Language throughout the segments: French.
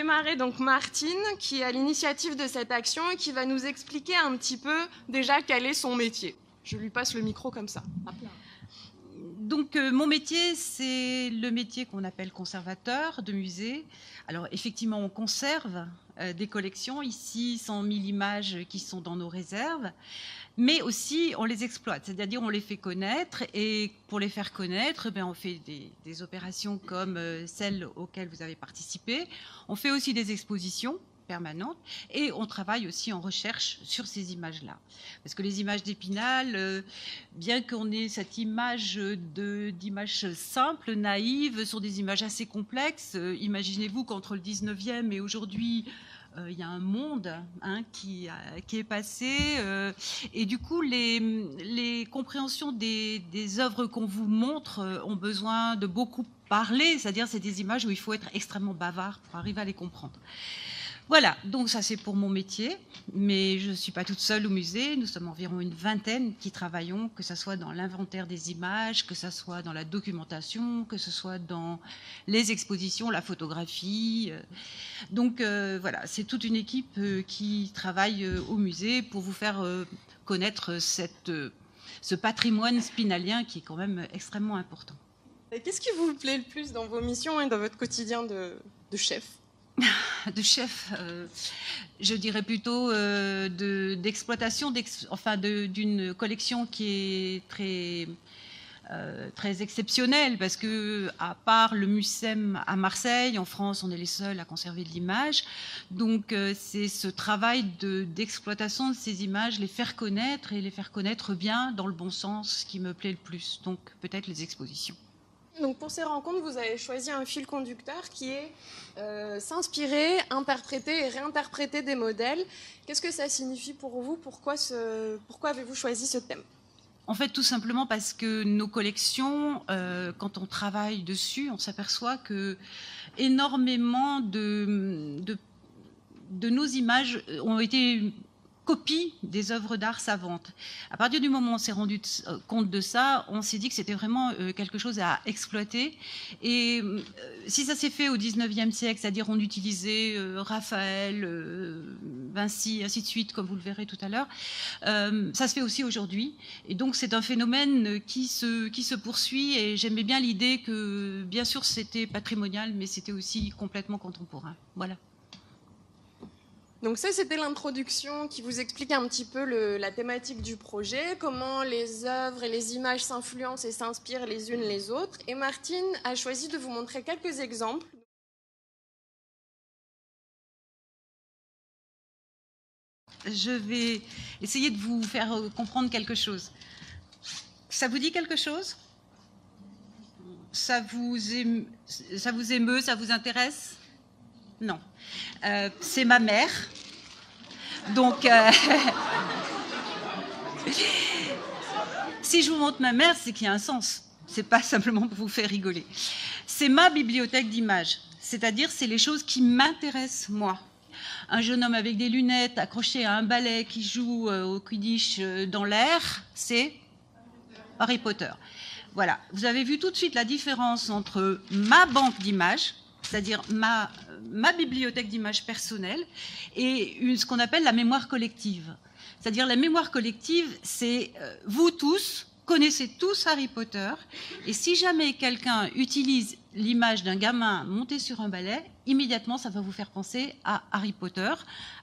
démarrer donc Martine, qui est à l'initiative de cette action et qui va nous expliquer un petit peu déjà quel est son métier. Je lui passe le micro comme ça. Donc mon métier, c'est le métier qu'on appelle conservateur de musée. Alors effectivement, on conserve des collections, ici 100 000 images qui sont dans nos réserves, mais aussi on les exploite, c'est-à-dire on les fait connaître, et pour les faire connaître, on fait des opérations comme celles auxquelles vous avez participé. On fait aussi des expositions permanente, et on travaille aussi en recherche sur ces images-là. Parce que les images d'Épinal, bien qu'on ait cette image d'image simple, naïve, sont des images assez complexes. Imaginez-vous qu'entre le 19e et aujourd'hui, il y a un monde qui est passé, et du coup les compréhensions des œuvres qu'on vous montre ont besoin de beaucoup parler, c'est-à-dire c'est des images où il faut être extrêmement bavard pour arriver à les comprendre. Voilà, donc ça c'est pour mon métier, mais je ne suis pas toute seule au musée, nous sommes environ une vingtaine qui travaillons, que ce soit dans l'inventaire des images, que ce soit dans la documentation, que ce soit dans les expositions, la photographie. Donc voilà, c'est toute une équipe qui travaille au musée pour vous faire connaître ce patrimoine spinalien qui est quand même extrêmement important. Et qu'est-ce qui vous plaît le plus dans vos missions et dans votre quotidien de chef ? De chef, je dirais plutôt d'exploitation, d'une collection qui est très exceptionnelle, parce que à part le MUSEM à Marseille, en France, on est les seuls à conserver de l'image. Donc c'est ce travail d'exploitation de ces images, les faire connaître et les faire connaître bien dans le bon sens qui me plaît le plus. Donc peut-être les expositions. Donc pour ces rencontres, vous avez choisi un fil conducteur qui est s'inspirer, interpréter et réinterpréter des modèles. Qu'est-ce que ça signifie pour vous ? Pourquoi avez-vous choisi ce thème ? En fait, tout simplement parce que nos collections, quand on travaille dessus, on s'aperçoit que énormément de nos images ont été copie des œuvres d'art savantes. À partir du moment où on s'est rendu compte de ça, on s'est dit que c'était vraiment quelque chose à exploiter. Et si ça s'est fait au 19e siècle, c'est-à-dire on utilisait Raphaël, Vinci, ainsi de suite, comme vous le verrez tout à l'heure, ça se fait aussi aujourd'hui. Et donc c'est un phénomène qui se poursuit, et j'aimais bien l'idée que, bien sûr, c'était patrimonial, mais c'était aussi complètement contemporain. Voilà. Donc ça, c'était l'introduction qui vous explique un petit peu la thématique du projet, comment les œuvres et les images s'influencent et s'inspirent les unes les autres. Et Martine a choisi de vous montrer quelques exemples. Je vais essayer de vous faire comprendre quelque chose. Ça vous dit quelque chose ? Ça vous émeut, ça vous intéresse ? Non. C'est ma mère. Donc, si je vous montre ma mère, c'est qu'il y a un sens. C'est pas simplement pour vous faire rigoler. C'est ma bibliothèque d'images. C'est-à-dire, c'est les choses qui m'intéressent, moi. Un jeune homme avec des lunettes accroché à un balai qui joue au Quidditch dans l'air, c'est Harry Potter. Voilà. Vous avez vu tout de suite la différence entre ma banque d'images, c'est-à-dire ma bibliothèque d'images personnelles, et ce qu'on appelle la mémoire collective. C'est-à-dire la mémoire collective, c'est vous tous connaissez tous Harry Potter, et si jamais quelqu'un utilise l'image d'un gamin monté sur un balai, immédiatement ça va vous faire penser à Harry Potter,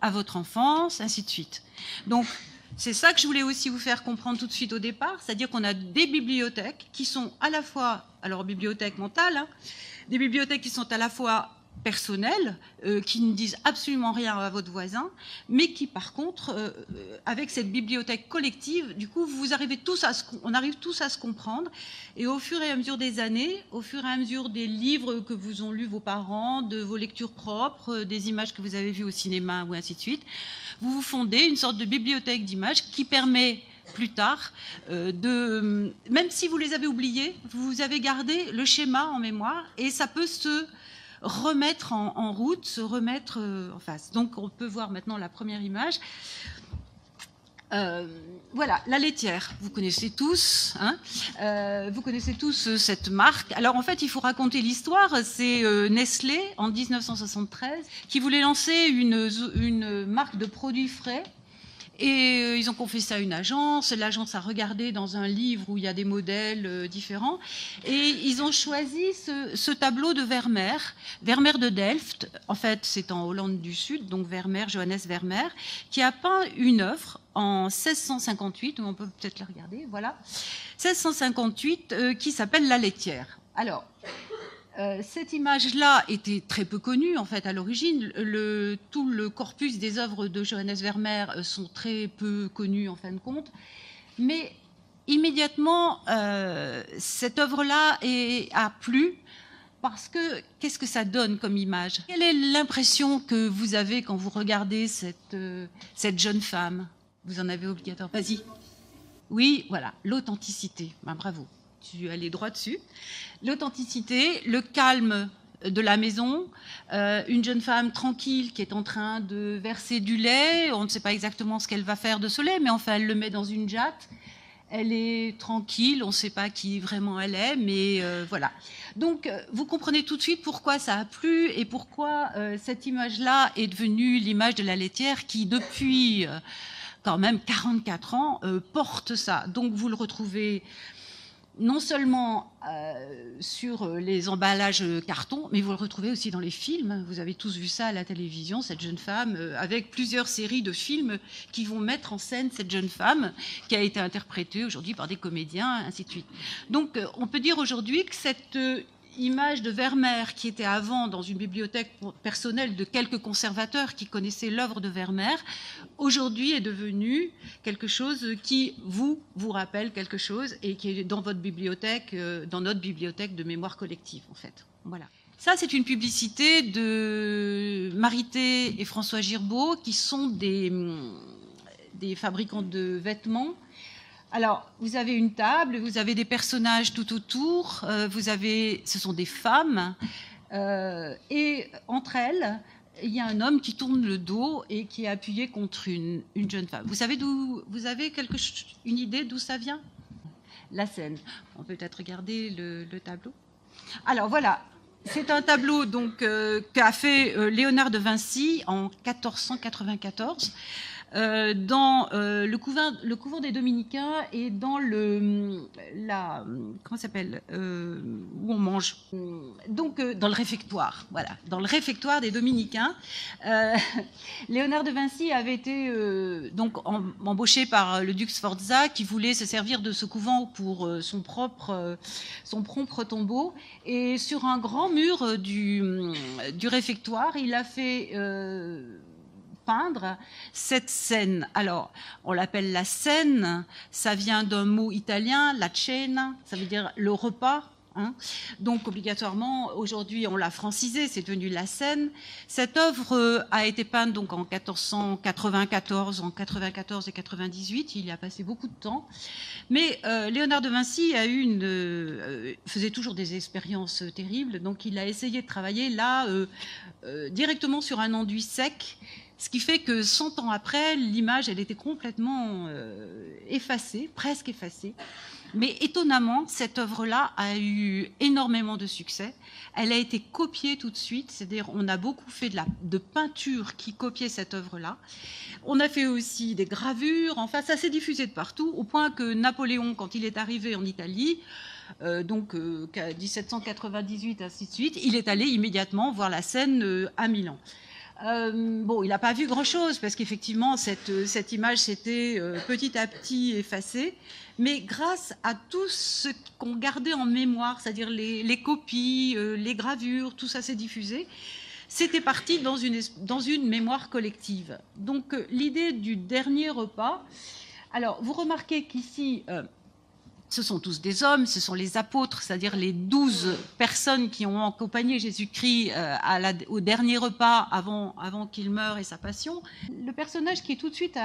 à votre enfance, ainsi de suite. Donc c'est ça que je voulais aussi vous faire comprendre tout de suite au départ, c'est-à-dire qu'on a des bibliothèques qui sont à la fois, alors bibliothèque mentale, des bibliothèques qui sont à la fois personnelles, qui ne disent absolument rien à votre voisin, mais qui par contre, avec cette bibliothèque collective, du coup, on arrive tous à se comprendre, et au fur et à mesure des années, au fur et à mesure des livres que vous ont lus vos parents, de vos lectures propres, des images que vous avez vues au cinéma, ou ainsi de suite, vous fondez une sorte de bibliothèque d'images qui permet plus tard, même si vous les avez oubliés, vous avez gardé le schéma en mémoire, et ça peut se remettre en route, se remettre en face. Donc on peut voir maintenant la première image. Voilà, la laitière, vous connaissez tous, hein, vous connaissez tous cette marque. Alors en fait, il faut raconter l'histoire. C'est Nestlé, en 1973, qui voulait lancer une marque de produits frais. Et ils ont confié ça à une agence. L'agence a regardé dans un livre où il y a des modèles différents. Et ils ont choisi ce tableau de Vermeer de Delft. En fait, c'est en Hollande du Sud, donc Johannes Vermeer, qui a peint une œuvre en 1658, on peut peut-être la regarder, voilà, 1658, qui s'appelle La laitière. Alors, cette image-là était très peu connue en fait à l'origine. Tout le corpus des œuvres de Johannes Vermeer sont très peu connus en fin de compte. Mais immédiatement, cette œuvre-là a plu parce que qu'est-ce que ça donne comme image? Quelle est l'impression que vous avez quand vous regardez cette jeune femme? Vous en avez obligatoire. Vas-y. Oui, voilà, l'authenticité. Ben, bravo. Tu allais droit dessus. L'authenticité, le calme de la maison, une jeune femme tranquille qui est en train de verser du lait, on ne sait pas exactement ce qu'elle va faire de ce lait, mais enfin elle le met dans une jatte, elle est tranquille, on ne sait pas qui vraiment elle est, mais voilà. Donc vous comprenez tout de suite pourquoi ça a plu et pourquoi cette image-là est devenue l'image de la laitière qui depuis quand même 44 ans porte ça. Donc vous le retrouvez non seulement sur les emballages carton, mais vous le retrouvez aussi dans les films. Vous avez tous vu ça à la télévision, cette jeune femme, avec plusieurs séries de films qui vont mettre en scène cette jeune femme qui a été interprétée aujourd'hui par des comédiens, ainsi de suite. Donc on peut dire aujourd'hui que cette image de Vermeer qui était avant dans une bibliothèque personnelle de quelques conservateurs qui connaissaient l'œuvre de Vermeer, aujourd'hui est devenue quelque chose qui vous rappelle quelque chose et qui est dans votre bibliothèque, dans notre bibliothèque de mémoire collective en fait. Voilà. Ça, c'est une publicité de Marité et François Girbaud qui sont des fabricants de vêtements. Alors, vous avez une table, vous avez des personnages tout autour, ce sont des femmes, et entre elles, il y a un homme qui tourne le dos et qui est appuyé contre une jeune femme. Vous avez une idée d'où ça vient? La scène. On peut peut-être regarder le tableau. Alors voilà, c'est un tableau donc qu'a fait Léonard de Vinci en 1494. Dans le couvent des Dominicains et dans comment s'appelle où on mange, donc dans le réfectoire, voilà, dans le réfectoire des Dominicains. Léonard de Vinci avait été donc embauché par le duc Sforza qui voulait se servir de ce couvent pour son propre tombeau, et sur un grand mur du réfectoire, il a fait peindre cette scène. Alors, on l'appelle la scène, ça vient d'un mot italien, la cena, ça veut dire le repas. Hein. Donc, obligatoirement, aujourd'hui, on l'a francisé, c'est devenu la scène. Cette œuvre a été peinte donc en 1494, en 94 et 98. Il y a passé beaucoup de temps. Mais Léonard de Vinci faisait toujours des expériences terribles. Donc, il a essayé de travailler là directement sur un enduit sec. Ce qui fait que 100 ans après, l'image, elle était complètement effacée, presque effacée. Mais étonnamment, cette œuvre-là a eu énormément de succès. Elle a été copiée tout de suite, c'est-à-dire on a beaucoup fait de peinture qui copiait cette œuvre-là. On a fait aussi des gravures, enfin ça s'est diffusé de partout, au point que Napoléon, quand il est arrivé en Italie, donc 1798, ainsi de suite, il est allé immédiatement voir la scène à Milan. Bon, il n'a pas vu grand-chose parce qu'effectivement, cette image s'était petit à petit effacée. Mais grâce à tout ce qu'on gardait en mémoire, c'est-à-dire les copies, les gravures, tout ça s'est diffusé, c'était parti dans une mémoire collective. Donc, l'idée du dernier repas... Alors, vous remarquez qu'ici... ce sont tous des hommes, ce sont les apôtres, c'est-à-dire les 12 personnes qui ont accompagné Jésus-Christ au dernier repas avant qu'il meure et sa passion. Le personnage qui est tout de suite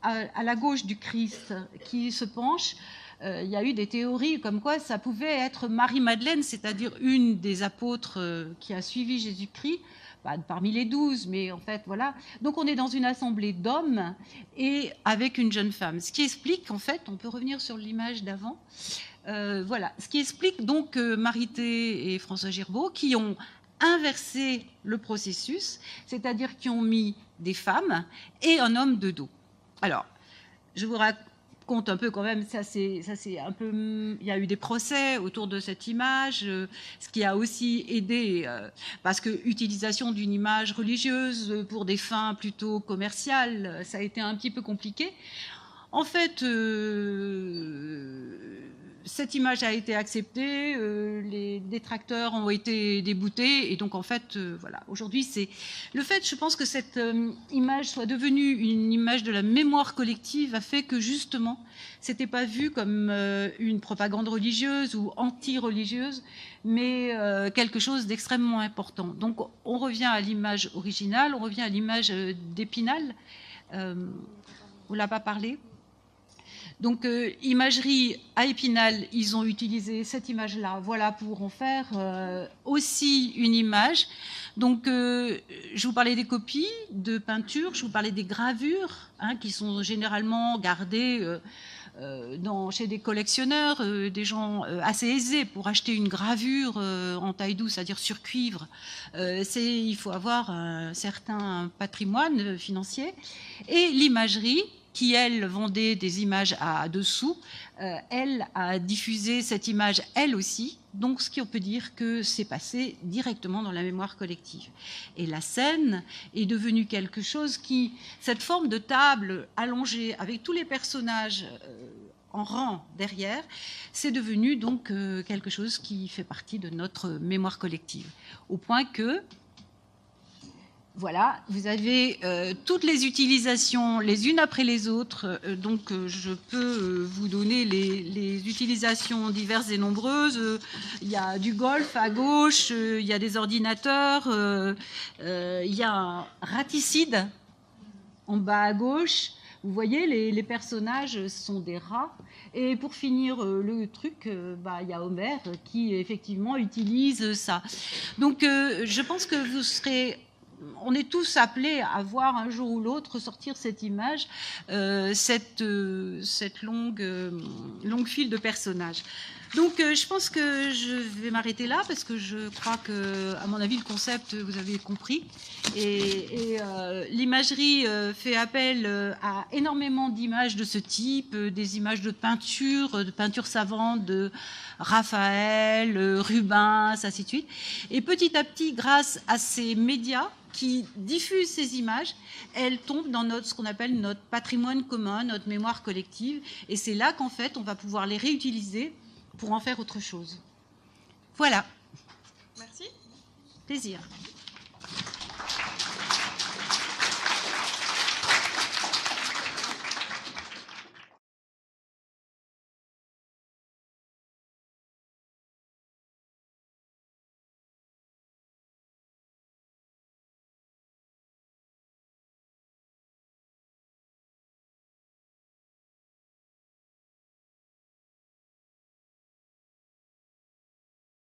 à la gauche du Christ, qui se penche, il y a eu des théories comme quoi ça pouvait être Marie-Madeleine, c'est-à-dire une des apôtres qui a suivi Jésus-Christ, parmi les 12, mais en fait, voilà. Donc on est dans une assemblée d'hommes et avec une jeune femme. Ce qui explique, en fait, on peut revenir sur l'image d'avant, voilà, ce qui explique donc Marité et François Girbaud qui ont inversé le processus, c'est-à-dire qui ont mis des femmes et un homme de dos. Alors, je vous raconte un peu quand même, ça c'est un peu, il y a eu des procès autour de cette image, ce qui a aussi aidé, parce que utilisation d'une image religieuse pour des fins plutôt commerciales, ça a été un petit peu compliqué. En fait, cette image a été acceptée, les détracteurs ont été déboutés, et donc en fait, voilà. Aujourd'hui, c'est le fait, je pense que cette image soit devenue une image de la mémoire collective a fait que justement, c'était pas vu comme une propagande religieuse ou anti-religieuse, mais quelque chose d'extrêmement important. Donc, on revient à l'image originale, on revient à l'image d'Épinal. On l'a pas parlé. Donc, imagerie à Épinal, ils ont utilisé cette image-là, voilà, pour en faire aussi une image. Donc, je vous parlais des copies de peinture, je vous parlais des gravures, hein, qui sont généralement gardées chez des collectionneurs, des gens assez aisés pour acheter une gravure en taille douce, c'est-à-dire sur cuivre. Il faut avoir un certain patrimoine financier. Et l'imagerie, qui, elle, vendait des images à 2 sous, elle a diffusé cette image, elle aussi. Donc, ce qui on peut dire que c'est passé directement dans la mémoire collective. Et la scène est devenue quelque chose qui, cette forme de table allongée avec tous les personnages en rang derrière, c'est devenu donc quelque chose qui fait partie de notre mémoire collective. Au point que, voilà, vous avez toutes les utilisations les unes après les autres. Donc, je peux vous donner les utilisations diverses et nombreuses. Il y a du golf à gauche, il y a des ordinateurs, il y a un raticide en bas à gauche. Vous voyez, les personnages sont des rats. Et pour finir le truc, il y a Homer qui, effectivement, utilise ça. Donc, je pense que vous serez... On est tous appelés à voir un jour ou l'autre ressortir cette image, cette longue file de personnages. Donc, je pense que je vais m'arrêter là parce que je crois que, à mon avis, le concept, vous avez compris. Et l'imagerie fait appel à énormément d'images de ce type, des images de peinture savantes, de Raphaël, Rubens, ainsi de suite. Et petit à petit, grâce à ces médias qui diffusent ces images, elles tombent dans ce qu'on appelle notre patrimoine commun, notre mémoire collective. Et c'est là qu'en fait, on va pouvoir les réutiliser pour en faire autre chose. Voilà. Merci. Plaisir.